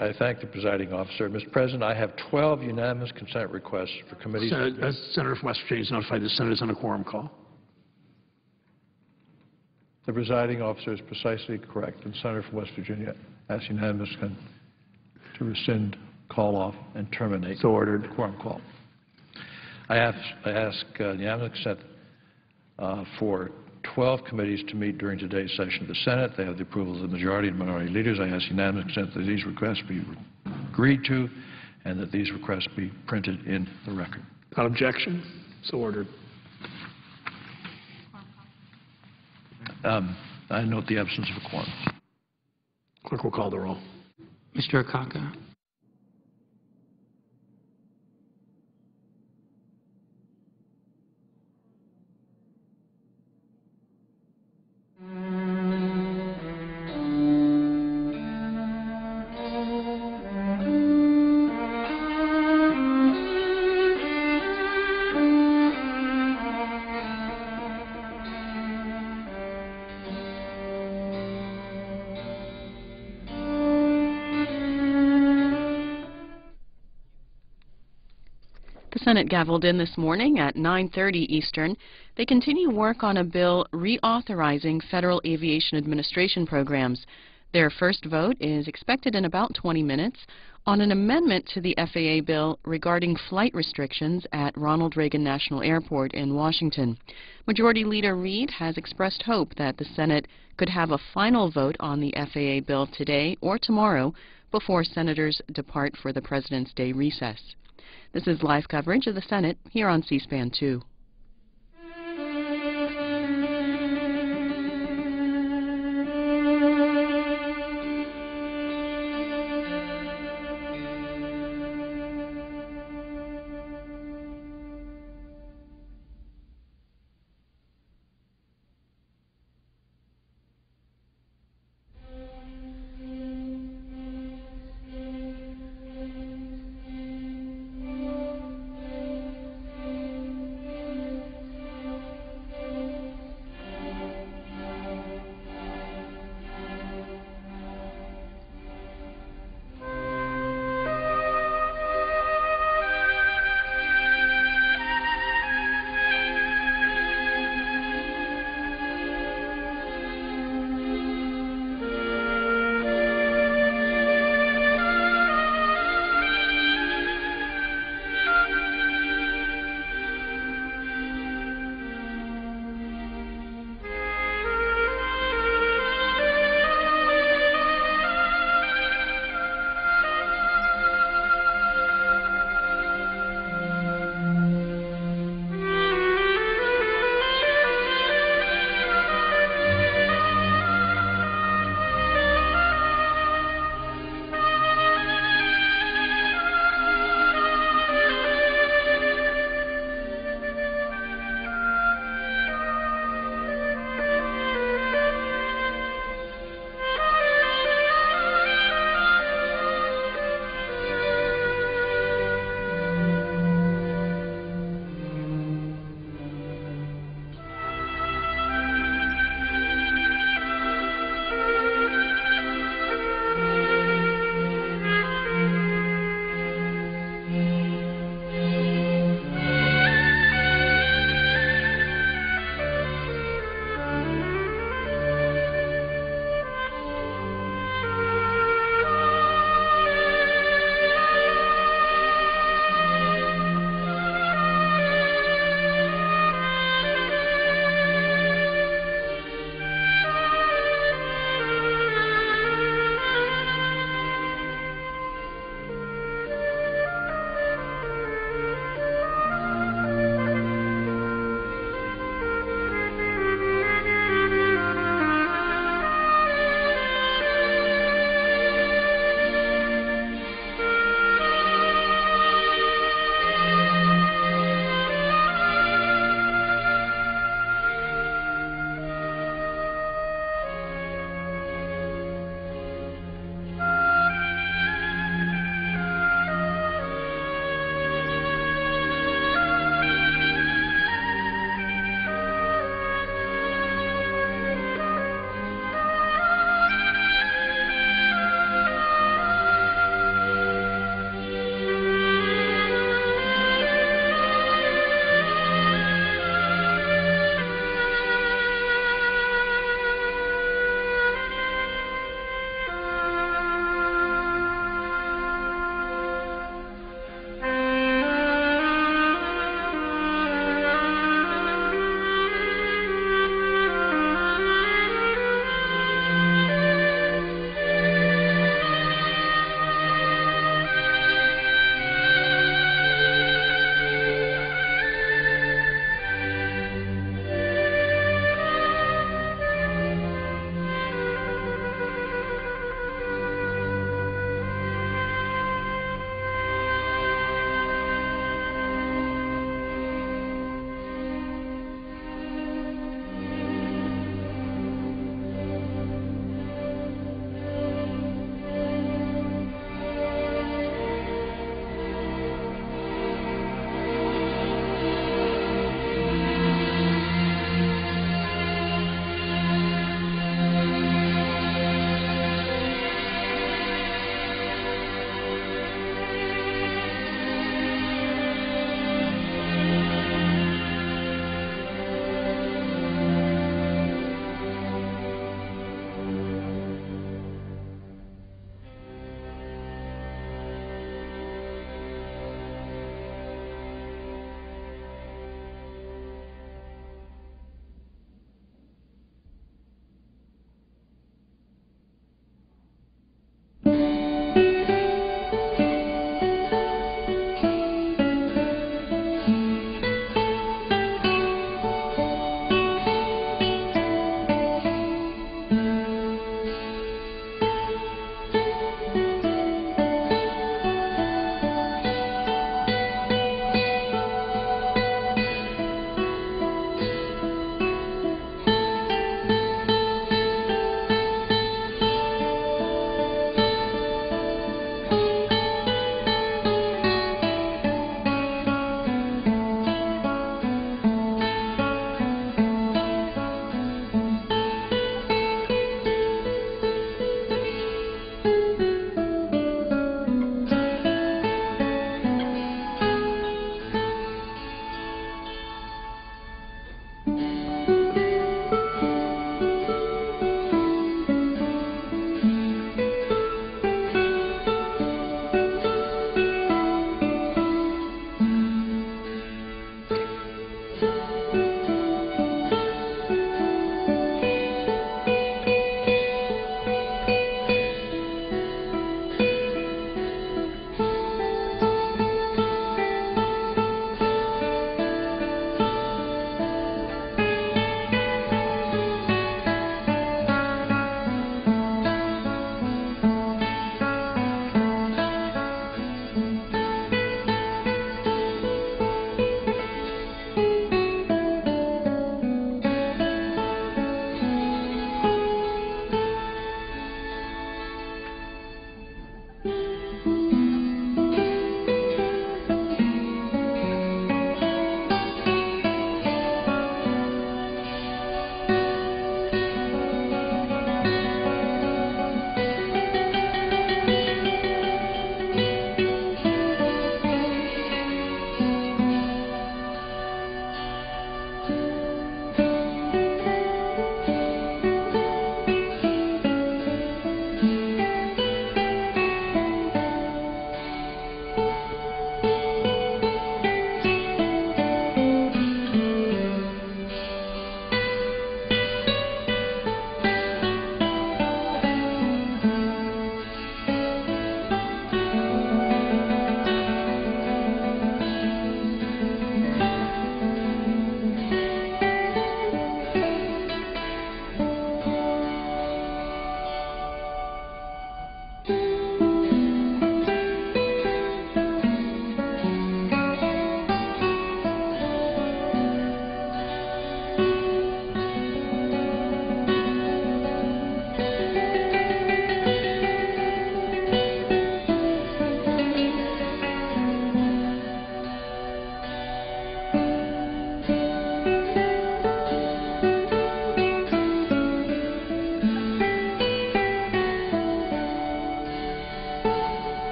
I thank the presiding officer. Mr. President, I have 12 unanimous consent requests for committees. Senator from West Virginia has notified the Senate is on a quorum call. The presiding officer is precisely correct. The senator from West Virginia asked unanimous consent to rescind, call off, and terminate so ordered. the quorum call. I ask unanimous consent for 12 committees to meet during today's session of the Senate. They have the approval of the majority and minority leaders. I ask unanimous consent that these requests be agreed to and that these requests be printed in the record. Without objection, so ordered. I note the absence of a quorum. Clerk will call the roll. Mr. Akaka. The Senate gavelled in this morning at 9:30 Eastern. They continue work on a bill reauthorizing Federal Aviation Administration programs. Their first vote is expected in about 20 minutes on an amendment to the FAA bill regarding flight restrictions at Ronald Reagan National Airport in Washington. Majority Leader Reid has expressed hope that the Senate could have a final vote on the FAA bill today or tomorrow before senators depart for the President's Day recess. This is live coverage of the Senate here on C-SPAN 2.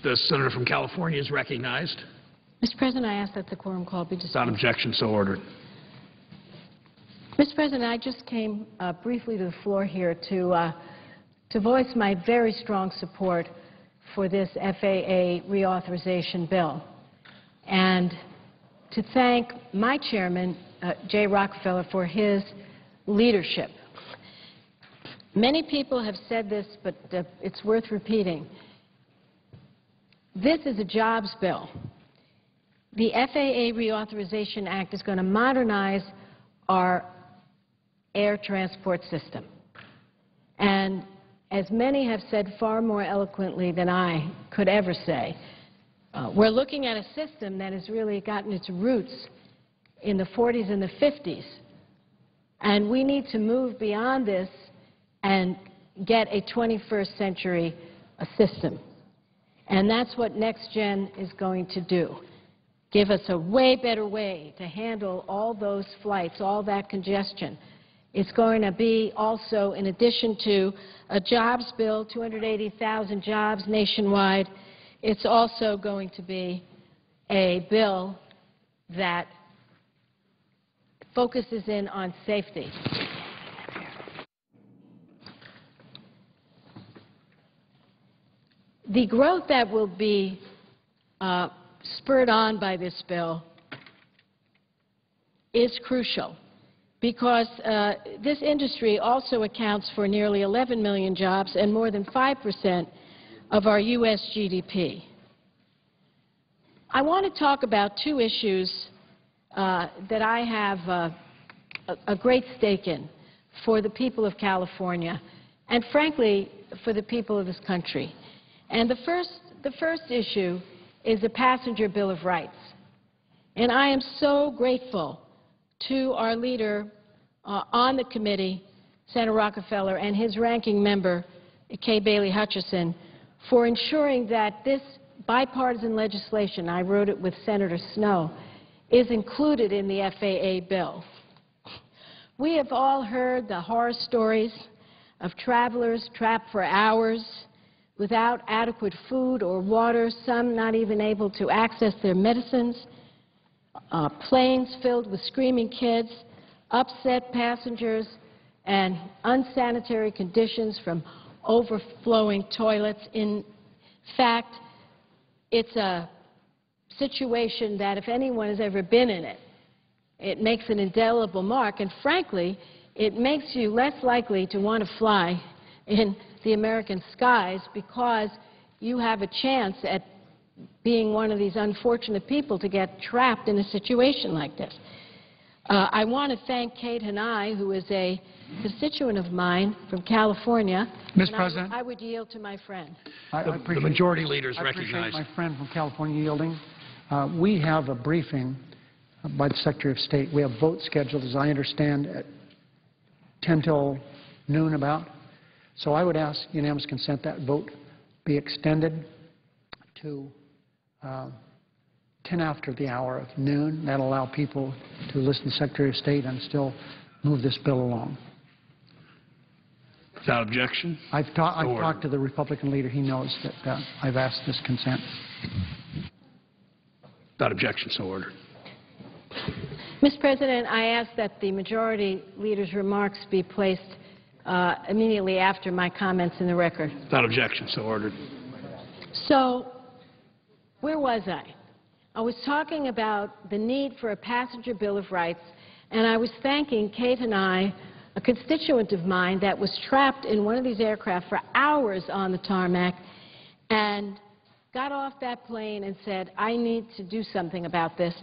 The senator from California is recognized. Mr. President, I ask that the quorum call be Without dismissed. objection, so ordered. Mr. President, I just came briefly to the floor here to voice my very strong support for this FAA reauthorization bill and to thank my chairman, Jay Rockefeller, for his leadership. Many people have said this, but it's worth repeating. This is a jobs bill. The FAA Reauthorization Act is going to modernize our air transport system. And as many have said far more eloquently than I could ever say, we're looking at a system that has really gotten its roots in the 40s and the 50s. And we need to move beyond this and get a 21st century system. And that's what NextGen is going to do. Give us a way better way to handle all those flights, all that congestion. It's going to be also, in addition to a jobs bill, 280,000 jobs nationwide, it's also going to be a bill that focuses in on safety. The growth that will be spurred on by this bill is crucial because this industry also accounts for nearly 11 million jobs and more than 5% of our U.S. GDP. I want to talk about two issues that I have a great stake in for the people of California and, frankly, for the people of this country. And the first issue is the Passenger Bill of Rights. And I am so grateful to our leader on the committee, Senator Rockefeller, and his ranking member, Kay Bailey Hutchison, for ensuring that this bipartisan legislation, I wrote it with Senator Snowe, is included in the FAA bill. We have all heard the horror stories of travelers trapped for hours without adequate food or water, some not even able to access their medicines, planes filled with screaming kids, upset passengers, and unsanitary conditions from overflowing toilets. In fact, it's a situation that if anyone has ever been in it, it makes an indelible mark, and frankly, it makes you less likely to want to fly in the American skies because you have a chance at being one of these unfortunate people to get trapped in a situation like this. I want to thank Kate Hanai, who is a constituent of mine from California. Mr. President, I would yield to my friend. The majority leader is I appreciate recognized. my friend from California yielding. We have a briefing by the Secretary of State. We have votes scheduled, as I understand, at 10 till noon about. So I would ask unanimous consent that vote be extended to 10 after the hour of noon. That will allow people to listen to the Secretary of State and still move this bill along. Without objection. I've talked to the Republican leader. He knows that I've asked this consent. Without objection, so ordered. Mr. President, I ask that the majority leader's remarks be placed immediately after my comments in the record. Without objection, so ordered. So, where was I? I was talking about the need for a passenger bill of rights, and I was thanking Kate and I, a constituent of mine that was trapped in one of these aircraft for hours on the tarmac and got off that plane and said, I need to do something about this.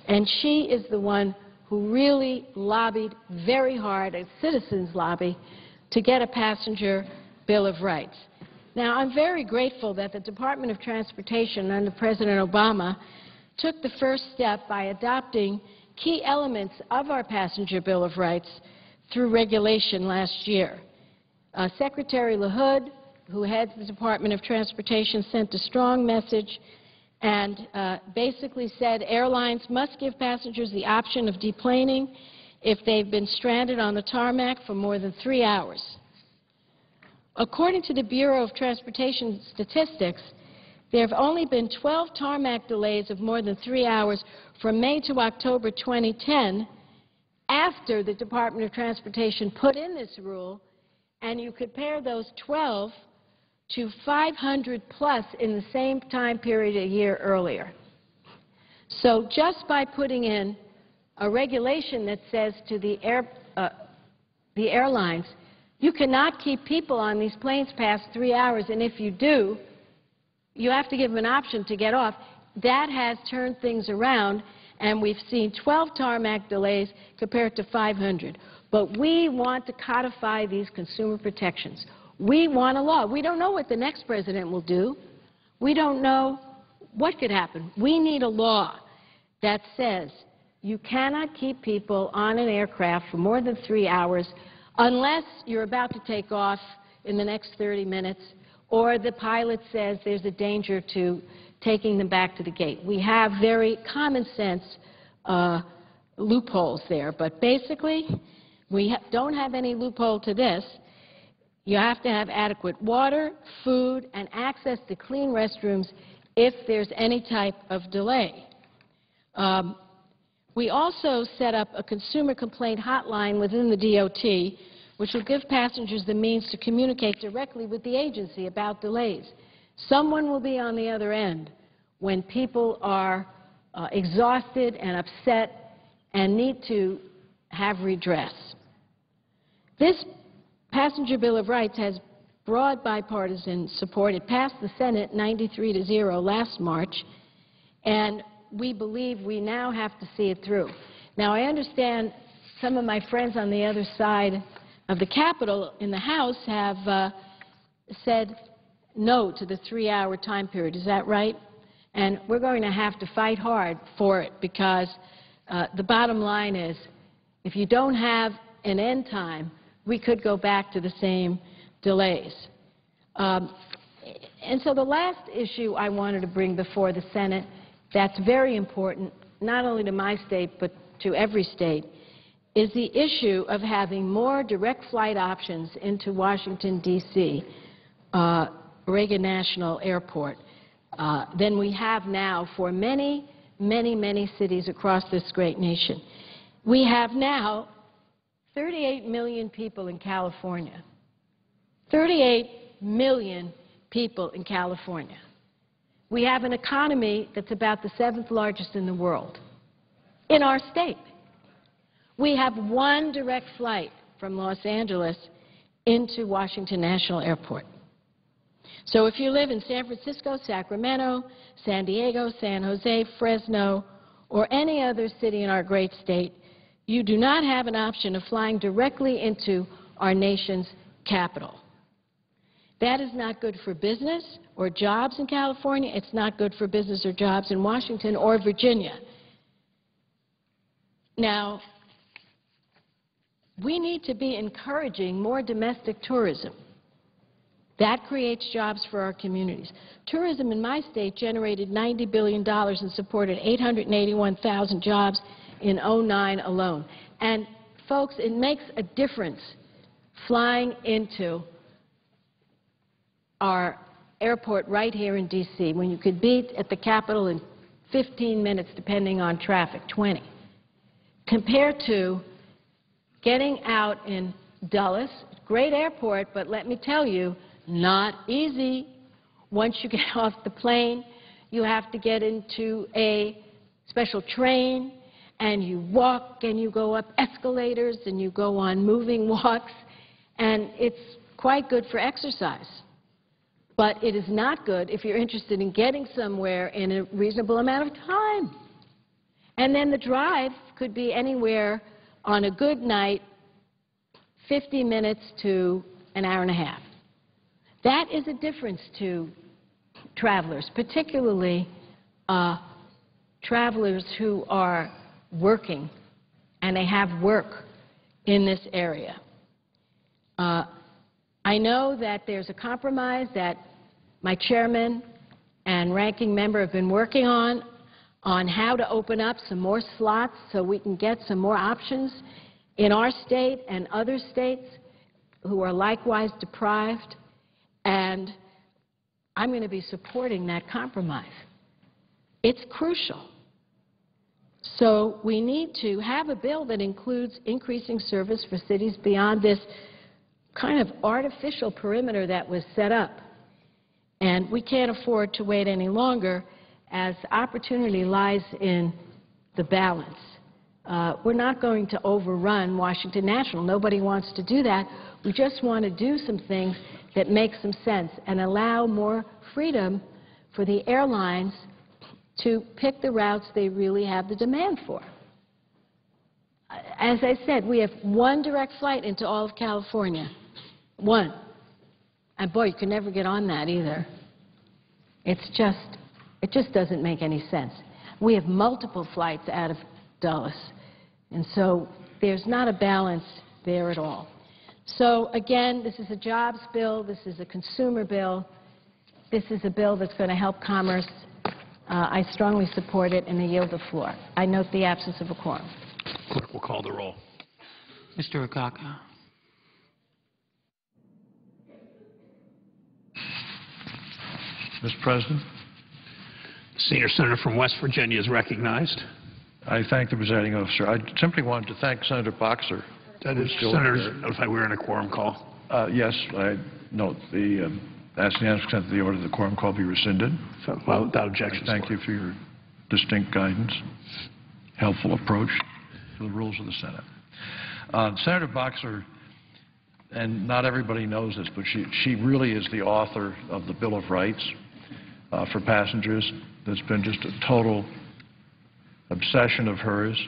And she is the one who really lobbied very hard, a citizens lobby, to get a passenger bill of rights. Now, I'm very grateful that the Department of Transportation under President Obama took the first step by adopting key elements of our passenger bill of rights through regulation last year. Secretary LaHood, who heads the Department of Transportation, sent a strong message and basically said airlines must give passengers the option of deplaning if they've been stranded on the tarmac for more than 3 hours. According to the Bureau of Transportation Statistics, There have only been 12 tarmac delays of more than 3 hours from May to October 2010 after the Department of Transportation put in this rule, and you compare those 12 to 500 plus in the same time period a year earlier. So just by putting in a regulation that says to the airlines, you cannot keep people on these planes past 3 hours, and if you do, you have to give them an option to get off. That has turned things around, and we've seen 12 tarmac delays compared to 500. But we want to codify these consumer protections. We want a law. We don't know what the next president will do. We don't know what could happen. We need a law that says you cannot keep people on an aircraft for more than 3 hours unless you're about to take off in the next 30 minutes or the pilot says there's a danger to taking them back to the gate. We have very common sense loopholes there, but basically we don't have any loophole to this. You have to have adequate water, food, and access to clean restrooms if there's any type of delay. We also set up a consumer complaint hotline within the DOT, which will give passengers the means to communicate directly with the agency about delays. Someone will be on the other end when people are exhausted and upset and need to have redress. This Passenger Bill of Rights has broad bipartisan support. It passed the Senate 93-0 last March, and we believe we now have to see it through. Now, I understand some of my friends on the other side of the Capitol in the House have said no to the 3-hour time period. Is that right? And we're going to have to fight hard for it because the bottom line is if you don't have an end time, we could go back to the same delays. And so the last issue I wanted to bring before the Senate that's very important, not only to my state but to every state, is the issue of having more direct flight options into Washington, D.C., Reagan National Airport, than we have now for many, many, many cities across this great nation. We have now 38 million people in California. 38 million people in California. We have an economy that's about the 7th largest in the world, in our state. We have one direct flight from Los Angeles into Washington National Airport. So if you live in San Francisco, Sacramento, San Diego, San Jose, Fresno, or any other city in our great state, you do not have an option of flying directly into our nation's capital. That is not good for business or jobs in California. It's not good for business or jobs in Washington or Virginia. Now, we need to be encouraging more domestic tourism. That creates jobs for our communities. Tourism in my state generated $90 billion and supported 881,000 jobs in '09 alone. And, folks, it makes a difference flying into our airport right here in D.C. when you could be at the Capitol in 15 minutes, depending on traffic, 20, compared to getting out in Dulles, great airport, but let me tell you, not easy. Once you get off the plane, you have to get into a special train, and you walk, and you go up escalators, and you go on moving walks, and it's quite good for exercise. But it is not good if you're interested in getting somewhere in a reasonable amount of time. And then the drive could be anywhere on a good night, 50 minutes to an hour and a half. That is a difference to travelers, particularly travelers who are working and they have work in this area. I know that there's a compromise that my chairman and ranking member have been working on how to open up some more slots so we can get some more options in our state and other states who are likewise deprived. And I'm going to be supporting that compromise. It's crucial. So we need to have a bill that includes increasing service for cities beyond this kind of artificial perimeter that was set up. And we can't afford to wait any longer, as opportunity lies in the balance. We're not going to overrun Washington National. Nobody wants to do that. We just want to do some things that make some sense and allow more freedom for the airlines to pick the routes they really have the demand for. As I said, we have one direct flight into all of California. One. And boy, you can never get on that either. It just doesn't make any sense. We have multiple flights out of Dulles. And so there's not a balance there at all. So again, this is a jobs bill. This is a consumer bill. This is a bill that's going to help commerce. I strongly support it, and I yield the floor. I note the absence of a quorum. Clerk will call the roll. Mr. Akaka. Mr. President, The senior senator from West Virginia is recognized. I thank the presiding officer. I simply wanted to thank Senator Boxer. That is, still Senators notified we're in a quorum call. Yes, I note the ask unanimous consent that the order of the quorum call be rescinded. So, well, without objection. Thank you for your distinct guidance, helpful approach to the rules of the Senate. Senator Boxer, and not everybody knows this, but she really is the author of the Bill of Rights for passengers. That's been just a total obsession of hers.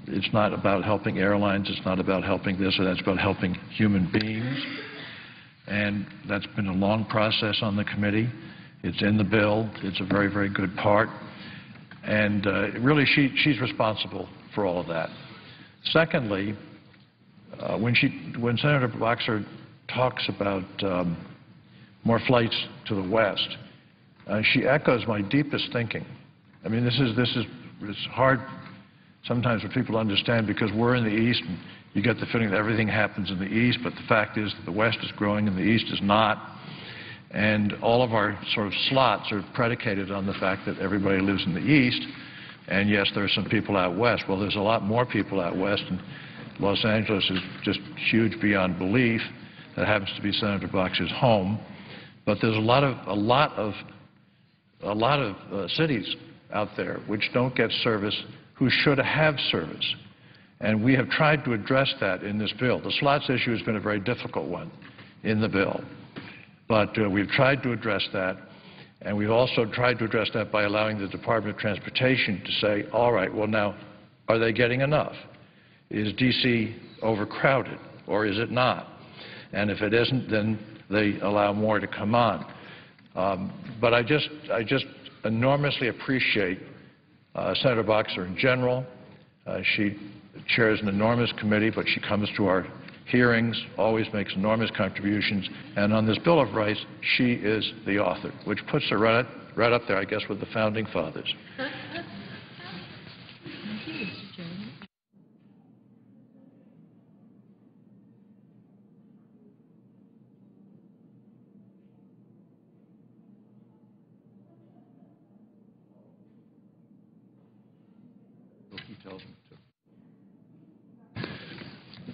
It's not about helping airlines. It's not about helping this or that. It's about helping human beings. And that's been a long process on the committee. It's in the bill. It's a very, very good part. And really, she's responsible for all of that. Secondly, when Senator Boxer talks about more flights to the west, she echoes my deepest thinking. I mean, it's hard sometimes for people to understand because we're in the East and you get the feeling that everything happens in the East, but the fact is that the West is growing and the East is not. And all of our sort of slots are predicated on the fact that everybody lives in the East. And yes, there are some people out West. Well, there's a lot more people out West, and Los Angeles is just huge beyond belief. That happens to be Senator Boxer's home. But there's a lot of cities out there which don't get service who should have service. And we have tried to address that in this bill. The slots issue has been a very difficult one in the bill. But we've tried to address that, and we've also tried to address that by allowing the Department of Transportation to say, all right, well now, are they getting enough? Is D.C. overcrowded, or is it not? And if it isn't, then they allow more to come on. But I just enormously appreciate Senator Boxer in general. She chairs an enormous committee, but she comes to our hearings, always makes enormous contributions. And on this Bill of Rights, she is the author, which puts her right up there, I guess, with the Founding Fathers.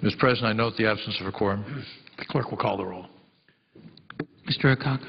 Mr. President, I note the absence of a quorum. The clerk will call the roll. Mr. Akaka.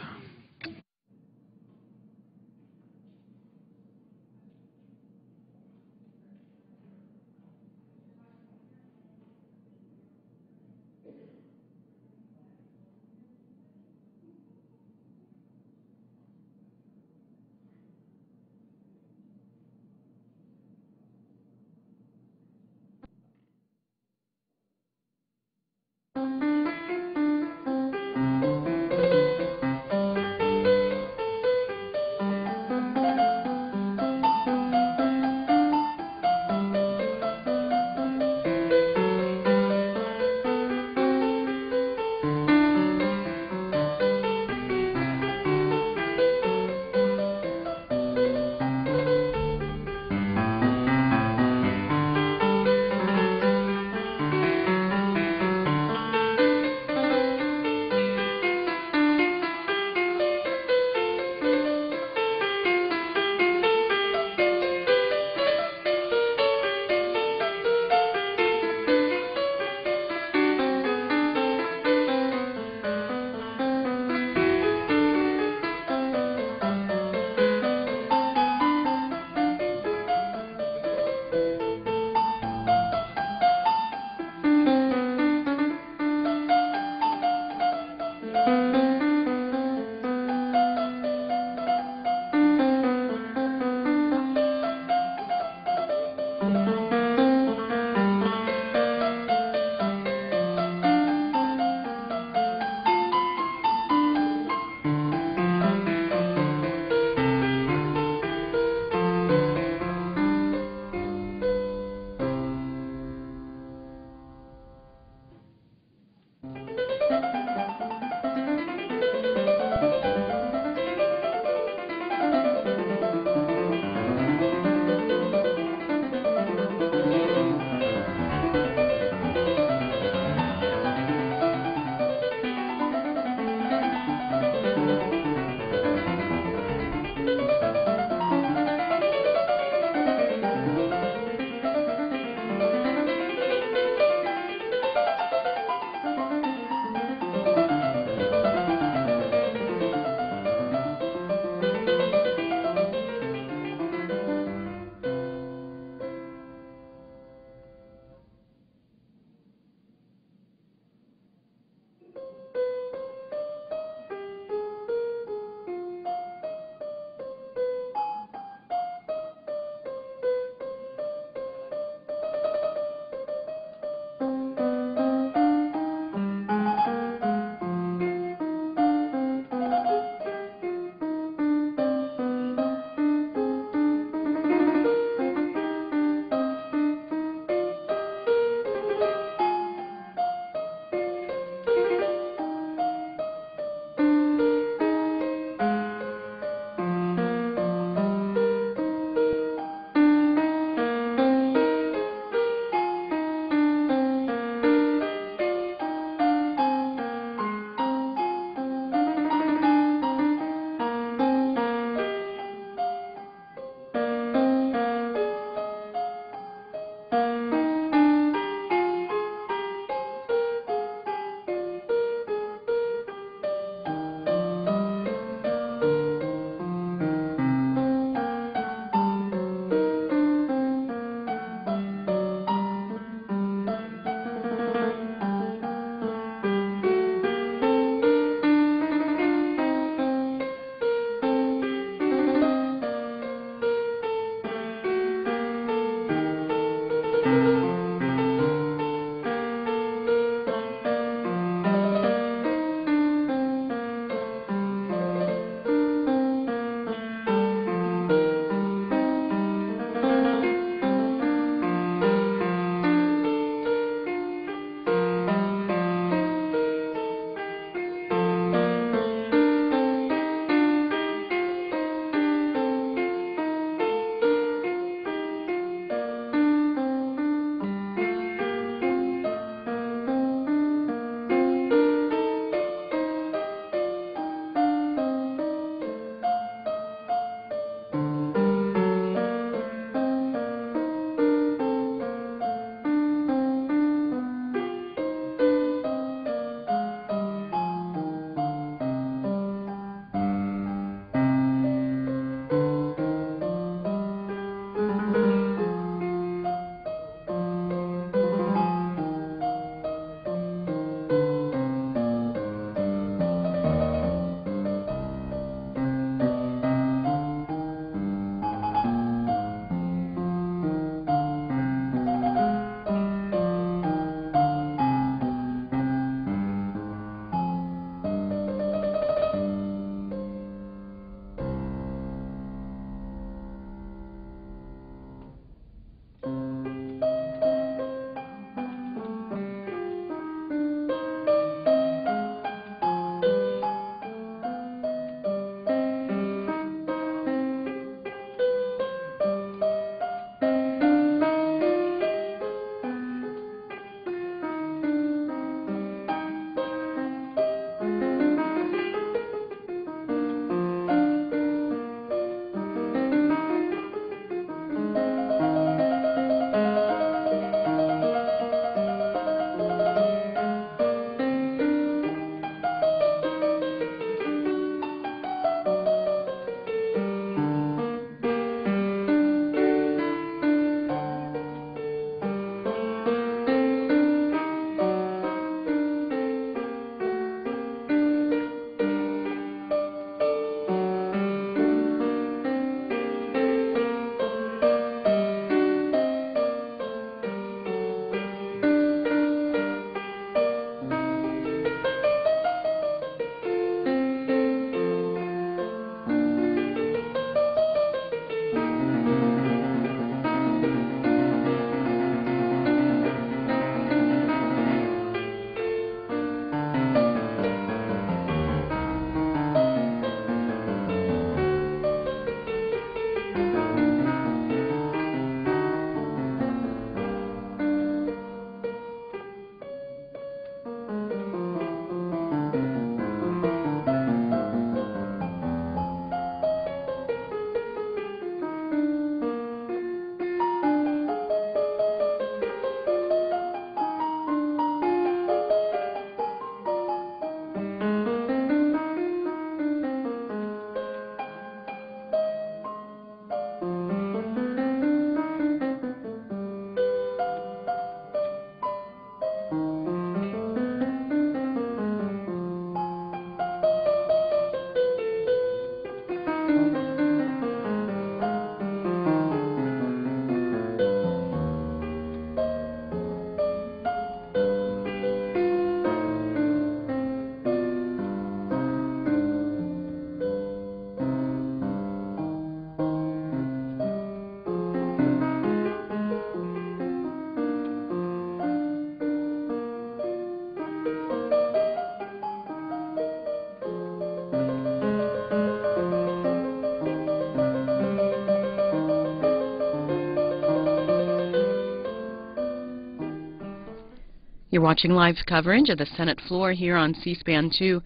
You're watching live coverage of the Senate floor here on C-SPAN 2.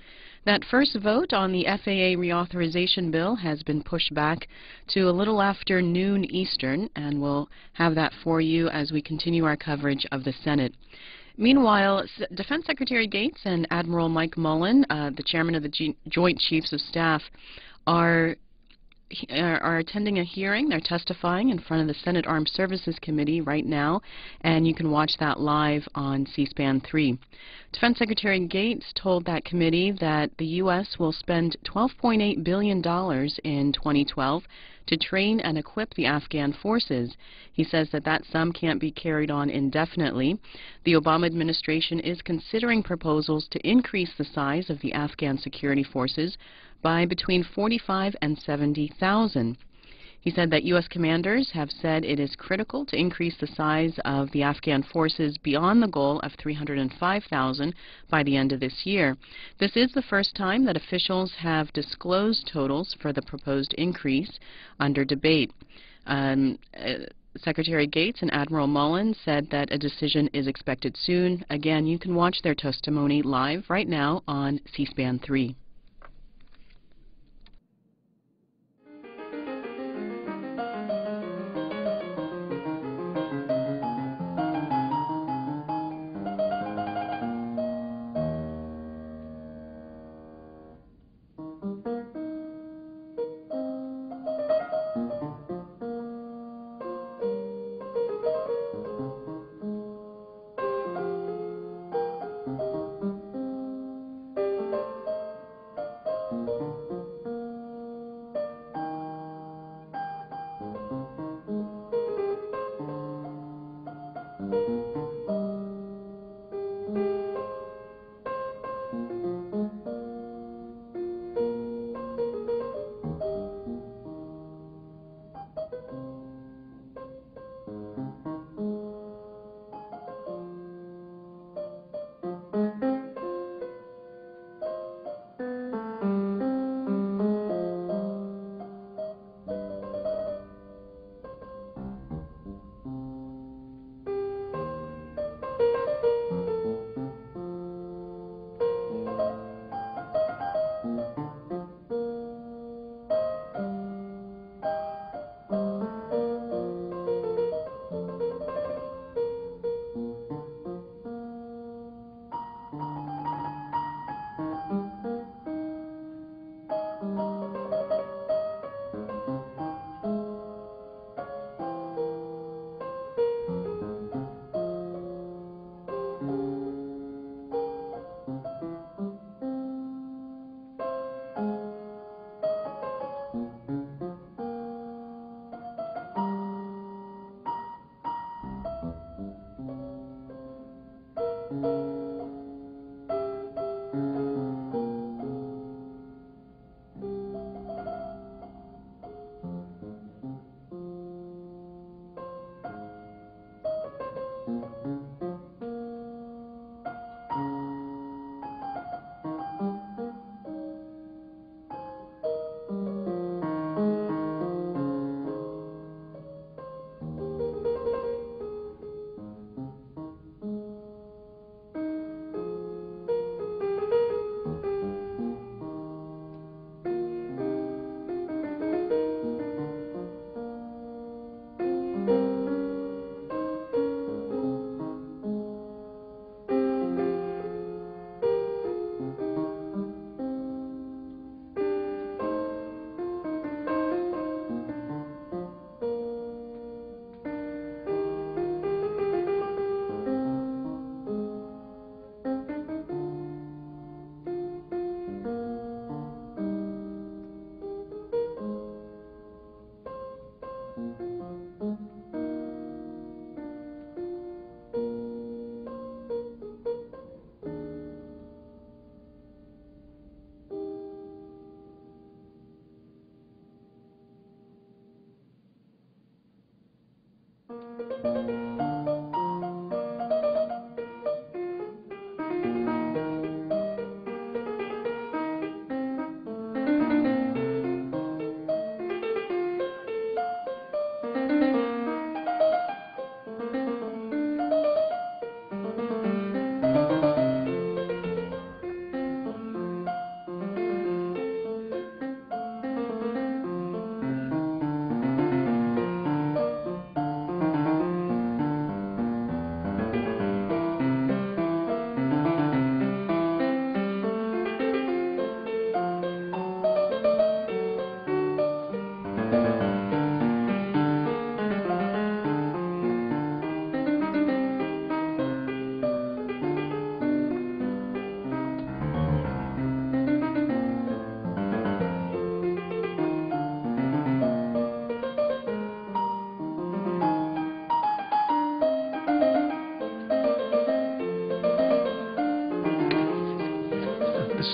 That first vote on the FAA reauthorization bill has been pushed back to a little after noon Eastern, and we'll have that for you as we continue our coverage of the Senate. Meanwhile, Defense Secretary Gates and Admiral Mike Mullen, the chairman of the Joint Chiefs of Staff, are attending a hearing. They're testifying in front of the Senate Armed Services Committee right now, and you can watch that live on C-SPAN 3. Defense Secretary Gates told that committee that the U.S. will spend $12.8 billion in 2012 to train and equip the Afghan forces. He says that that sum can't be carried on indefinitely. The Obama administration is considering proposals to increase the size of the Afghan security forces by between 45 and 70,000. He said that U.S. commanders have said it is critical to increase the size of the Afghan forces beyond the goal of 305,000 by the end of this year. This is the first time that officials have disclosed totals for the proposed increase under debate. Secretary Gates and Admiral Mullen said that a decision is expected soon. Again, you can watch their testimony live right now on C-SPAN 3.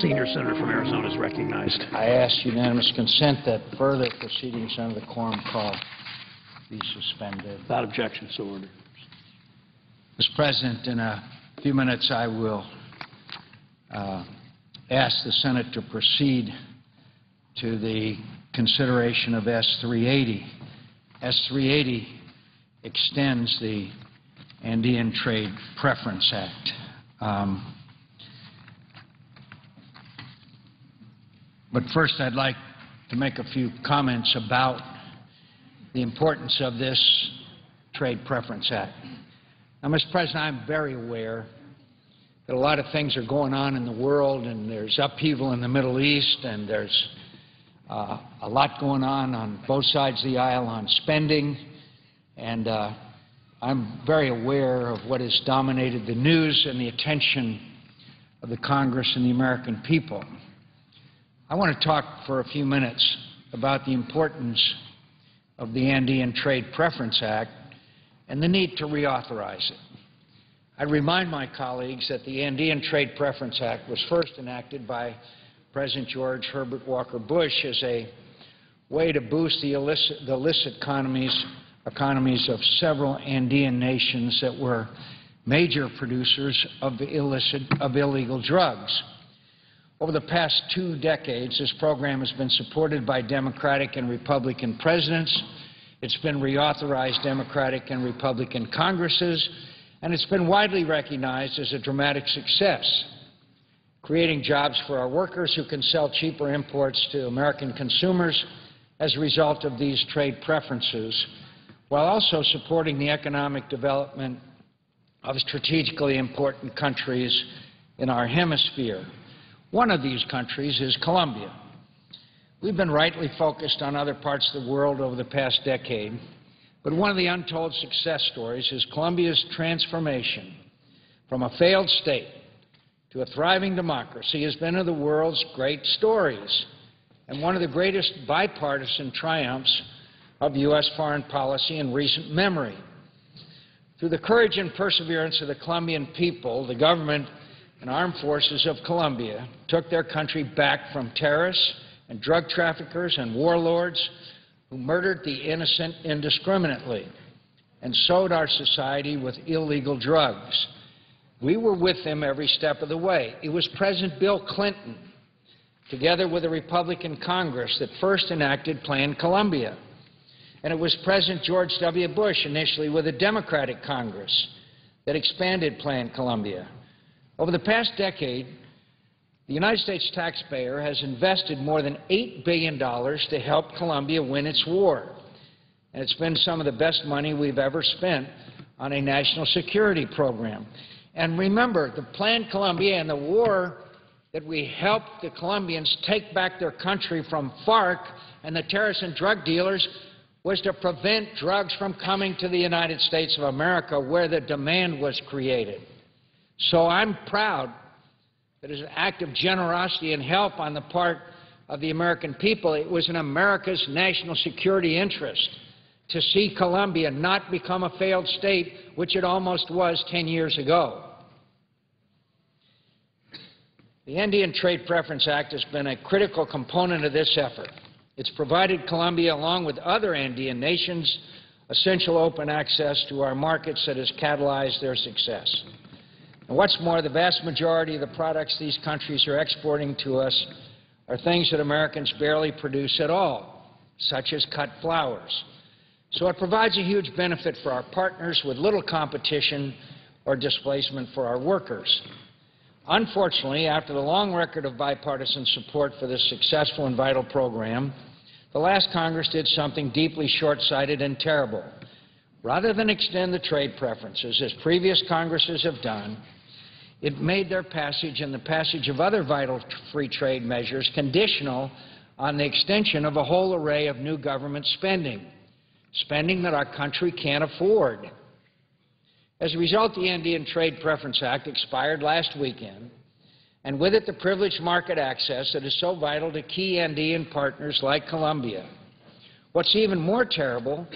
Senior Senator from Arizona is recognized. I ask unanimous consent that further proceedings under the quorum call be suspended. Without objection, so ordered. Mr. President, in a few minutes I will ask the Senate to proceed to the consideration of S-380. S-380 extends the Andean Trade Preference Act. But first I'd like to make a few comments about the importance of this Trade Preference Act. Now, Mr. President, I'm very aware that a lot of things are going on in the world, and there's upheaval in the Middle East, and there's a lot going on both sides of the aisle on spending, and I'm very aware of what has dominated the news and the attention of the Congress and the American people. I want to talk for a few minutes about the importance of the Andean Trade Preference Act and the need to reauthorize it. I remind my colleagues that the Andean Trade Preference Act was first enacted by President George Herbert Walker Bush as a way to boost the illicit economies of several Andean nations that were major producers of illegal drugs. Over the past 2 decades, this program has been supported by Democratic and Republican presidents. It's been reauthorized Democratic and Republican Congresses, and it's been widely recognized as a dramatic success, creating jobs for our workers who can sell cheaper imports to American consumers as a result of these trade preferences, while also supporting the economic development of strategically important countries in our hemisphere. One of these countries is Colombia. We've been rightly focused on other parts of the world over the past decade, but one of the untold success stories is Colombia's transformation from a failed state to a thriving democracy has been one of the world's great stories and one of the greatest bipartisan triumphs of U.S. foreign policy in recent memory. Through the courage and perseverance of the Colombian people, the government and armed forces of Colombia took their country back from terrorists and drug traffickers and warlords who murdered the innocent indiscriminately and sowed our society with illegal drugs. We were with them every step of the way. It was President Bill Clinton, together with a Republican Congress, that first enacted Plan Colombia. And it was President George W. Bush, initially with a Democratic Congress, that expanded Plan Colombia. Over the past decade, the United States taxpayer has invested more than $8 billion to help Colombia win its war. And it's been some of the best money we've ever spent on a national security program. And remember, the Plan Colombia and the war that we helped the Colombians take back their country from FARC and the terrorists and drug dealers was to prevent drugs from coming to the United States of America, where the demand was created. So I'm proud that as an act of generosity and help on the part of the American people, it was in America's national security interest to see Colombia not become a failed state, which it almost was 10 years ago. The Andean Trade Preference Act has been a critical component of this effort. It's provided Colombia, along with other Andean nations, essential open access to our markets that has catalyzed their success. And what's more, the vast majority of the products these countries are exporting to us are things that Americans barely produce at all, such as cut flowers. So it provides a huge benefit for our partners with little competition or displacement for our workers. Unfortunately, after the long record of bipartisan support for this successful and vital program, the last Congress did something deeply short-sighted and terrible. Rather than extend the trade preferences, as previous Congresses have done, it made their passage and the passage of other vital free trade measures conditional on the extension of a whole array of new government spending that our country can't afford. As a result, the Andean Trade Preference Act expired last weekend, and with it the privileged market access that is so vital to key Andean partners like Colombia. What's even more terrible,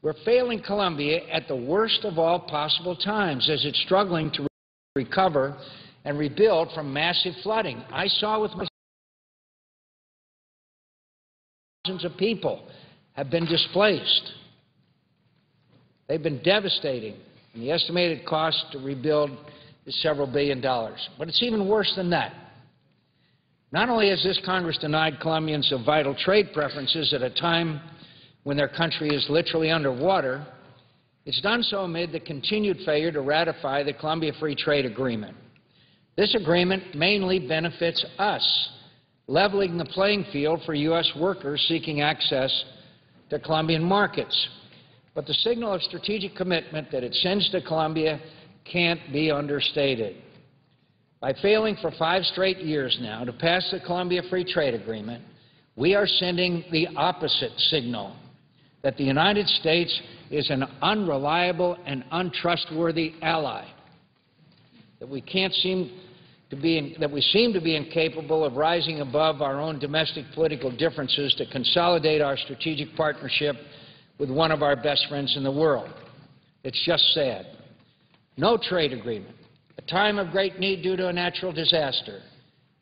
we're failing Colombia at the worst of all possible times as it's struggling to recover and rebuild from massive flooding. I saw with my thousands of people have been displaced. They've been devastating, and the estimated cost to rebuild is several $billion. But it's even worse than that. Not only has this Congress denied Colombians of vital trade preferences at a time when their country is literally underwater, it's done so amid the continued failure to ratify the Colombia Free Trade Agreement. This agreement mainly benefits us, leveling the playing field for U.S. workers seeking access to Colombian markets. But the signal of strategic commitment that it sends to Colombia can't be understated. By failing for 5 straight years now to pass the Colombia Free Trade Agreement, we are sending the opposite signal, that the United States is an unreliable and untrustworthy ally, that we seem to be incapable of rising above our own domestic political differences to consolidate our strategic partnership with one of our best friends in the world. It's just sad. No trade agreement, a time of great need due to a natural disaster.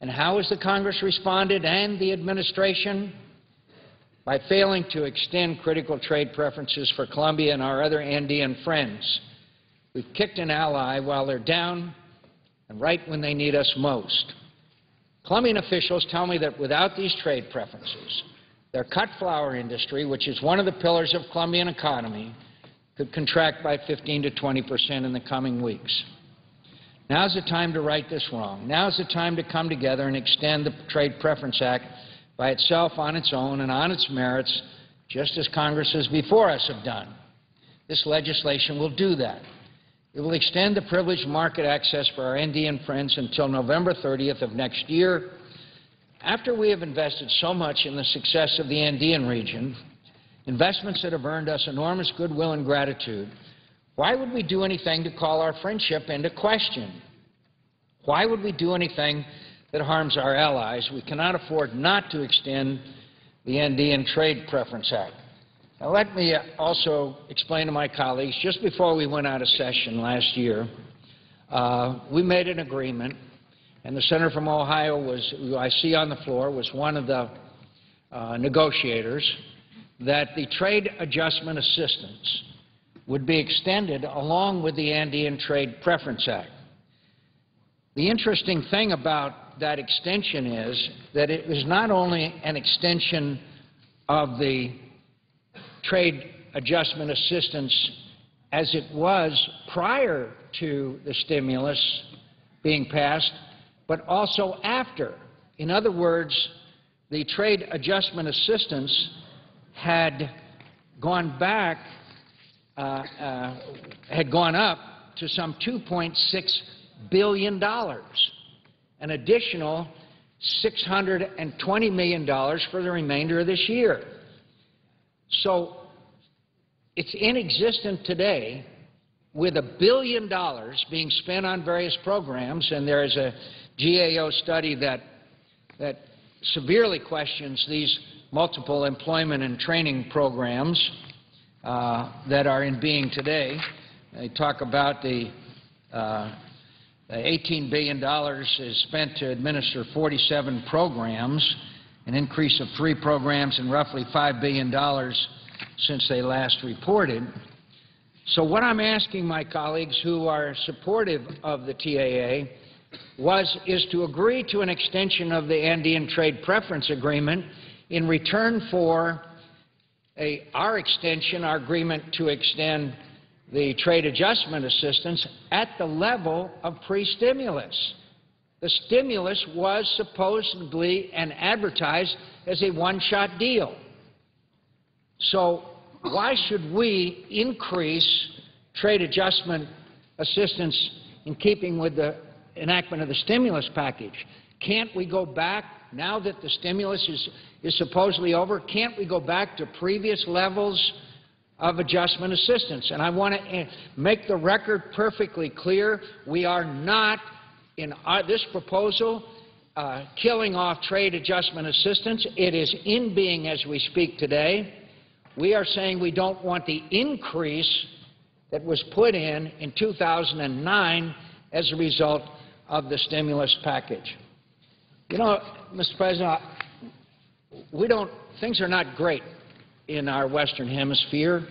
And how has the Congress responded and the administration? By failing to extend critical trade preferences for Colombia and our other Andean friends. We've kicked an ally while they're down and right when they need us most. Colombian officials tell me that without these trade preferences, their cut flower industry, which is one of the pillars of Colombian economy, could contract by 15% to 20% in the coming weeks. Now's the time to right this wrong. Now's the time to come together and extend the Trade Preference Act by itself on its own and on its merits, just as Congresses before us have done. This legislation will do that. It will extend the privileged market access for our Andean friends until November 30th of next year. After we have invested so much in the success of the Andean region, investments that have earned us enormous goodwill and gratitude, why would we do anything to call our friendship into question? Why would we do anything that harms our allies? We cannot afford not to extend the Andean Trade Preference Act. Now, let me also explain to my colleagues, just before we went out of session last year, we made an agreement, and the senator from Ohio, who I see on the floor, was one of the negotiators, that the trade adjustment assistance would be extended along with the Andean Trade Preference Act. The interesting thing about that extension is that it was not only an extension of the trade adjustment assistance as it was prior to the stimulus being passed, but also after. In other words, the trade adjustment assistance had gone back, had gone up to some $2.6 billion, an additional $620 million for the remainder of this year. So it's inexistent today, with $1 billion being spent on various programs, and there is a GAO study that severely questions these multiple employment and training programs that are in being today. They talk about the $18 billion is spent to administer 47 programs, an increase of 3 programs and roughly $5 billion since they last reported. So what I'm asking my colleagues who are supportive of the TAA is to agree to an extension of the Andean Trade Preference Agreement in return for our agreement to extend the trade adjustment assistance at the level of pre-stimulus. The stimulus was supposedly and advertised as a one-shot deal. So why should we increase trade adjustment assistance in keeping with the enactment of the stimulus package? Can't we go back, now that the stimulus is supposedly over, can't we go back to previous levels of adjustment assistance? And I want to make the record perfectly clear. We are not, in this proposal, killing off trade adjustment assistance. It is in being as we speak today. We are saying we don't want the increase that was put in 2009 as a result of the stimulus package. You know, Mr. President, things are not great in our Western Hemisphere.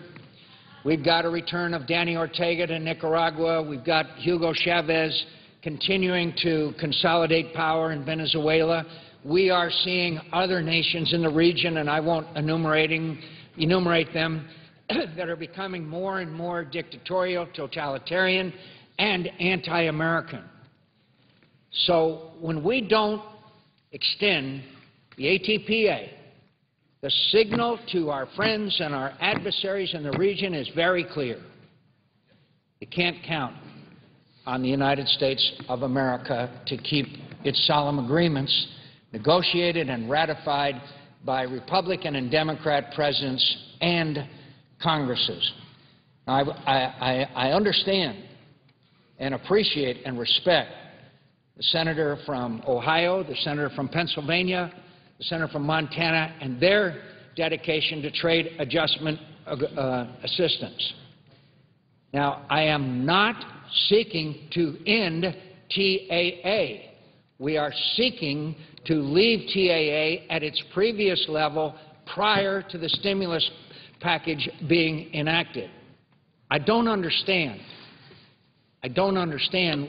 We've got a return of Danny Ortega to Nicaragua. We've got Hugo Chavez continuing to consolidate power in Venezuela. We are seeing other nations in the region, and I won't enumerate them, that are becoming more and more dictatorial, totalitarian, and anti-American. So when we don't extend the ATPA, the signal to our friends and our adversaries in the region is very clear. You can't count on the United States of America to keep its solemn agreements negotiated and ratified by Republican and Democrat presidents and Congresses. Now, I understand and appreciate and respect the senator from Ohio, the senator from Pennsylvania, the senator from Montana, and their dedication to trade adjustment assistance. Now, I am not seeking to end TAA. We are seeking to leave TAA at its previous level prior to the stimulus package being enacted. I don't understand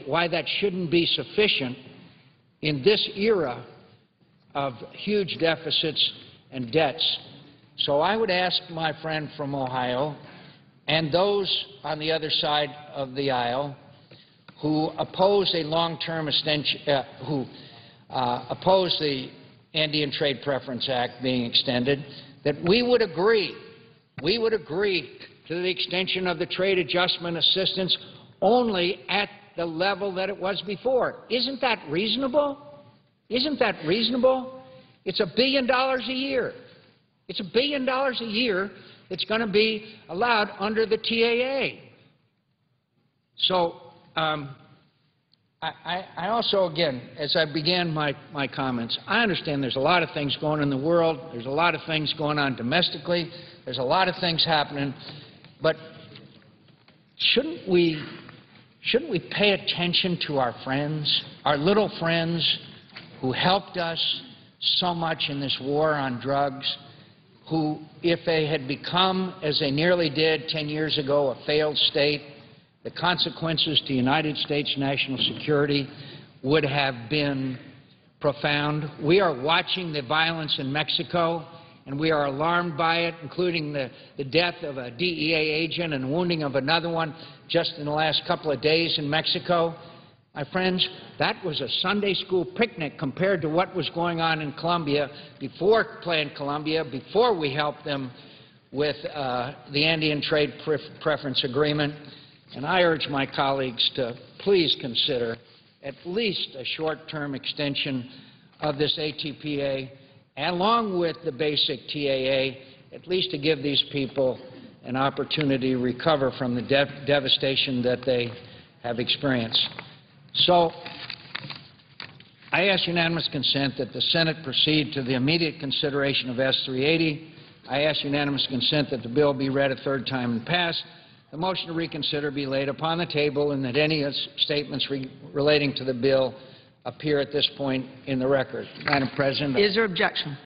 why that shouldn't be sufficient in this era of huge deficits and debts. So I would ask my friend from Ohio and those on the other side of the aisle who oppose a long-term extension, who oppose the Andean Trade Preference Act being extended, that we would agree to the extension of the trade adjustment assistance only at the level that it was before. Isn't that reasonable? Isn't that reasonable? It's $1 billion a year. It's $1 billion a year that's going to be allowed under the TAA. So I also, again, as I began my comments, I understand there's a lot of things going on in the world. There's a lot of things going on domestically. There's a lot of things happening. But shouldn't we pay attention to our friends, our little friends who helped us so much in this war on drugs, who, if they had become, as they nearly did 10 years ago, a failed state, the consequences to United States national security would have been profound. We are watching the violence in Mexico, and we are alarmed by it, including the death of a DEA agent and wounding of another one just in the last couple of days in Mexico. My friends, that was a Sunday school picnic compared to what was going on in Colombia before Plan Colombia, before we helped them with the Andean Trade Preference Agreement. And I urge my colleagues to please consider at least a short-term extension of this ATPA, along with the basic TAA, at least to give these people an opportunity to recover from the devastation that they have experienced. So I ask unanimous consent that the Senate proceed to the immediate consideration of S-380. I ask unanimous consent that the bill be read a third time and passed. The motion to reconsider be laid upon the table and that any statements relating to the bill appear at this point in the record. Madam President. Is there objection?